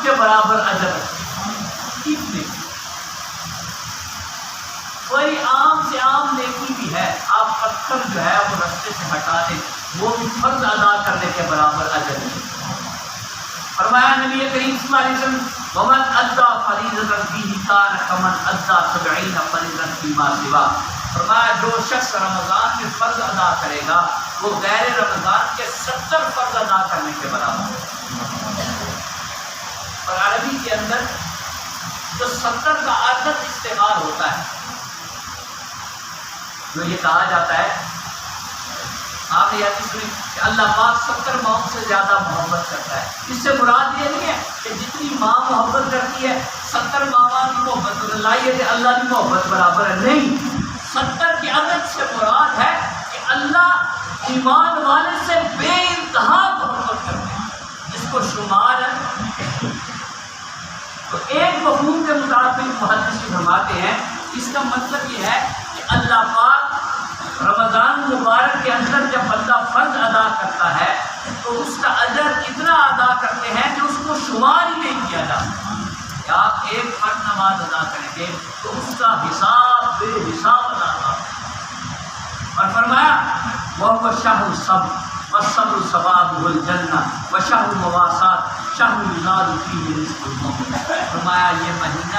کے برابر اجر ٹھیک نہیں. کوئی عام سے عام نیکی بھی ہے، آپ پتھر جو ہے وہ رستے سے ہٹا دیں، وہ بھی فرض ادا کرنے کے برابر اجر نہیں. فرمایا نبی کریم صلی اللہ علیہ وسلم ومن ادى فریضۃ فیہ کان کمن ادى 70 فریضۃ فیما سوا. فرمایا جو شخص رمضان میں فرض ادا کرے گا وہ غیر رمضان کے 70 فرض ادا کرنے کے برابر ہے. اور عربی کے اندر جو 70 کا عدد استعمال ہوتا ہے، جو یہ کہا جاتا ہے، آپ نے یاد سنی کہ اللہ پاک 70 ماؤں سے زیادہ محبت کرتا ہے. اس سے مراد یہ نہیں ہے کہ جتنی ماں محبت کرتی ہے 70 ماں کی محبت لائیے کہ اللہ کی محبت برابر ہے، نہیں. 70 کے عدد سے مراد ہے کہ اللہ ایمان والے سے بے انتہا محبت کرتے ہیں، جس کو شمار ہے. تو ایک مفہوم کے مطابق محدثین فرماتے ہیں اس کا مطلب یہ ہے کہ اللہ پاک رمضان مبارک کے اندر جب بندہ فرض ادا کرتا ہے تو اس کا اجر اتنا ادا کرتے ہیں کہ اس کو شمار ہی نہیں کیا جاتا. کہ آپ ایک فرض نماز ادا کریں گے تو اس کا حساب بے حساب ادا کریں. اور فرمایا وہ شہر الصبر والصبر ثوابہ الجنہ وشہر المواساۃ شہر یزاد فیہ رزق المؤمن. فرمایا یہ مہینہ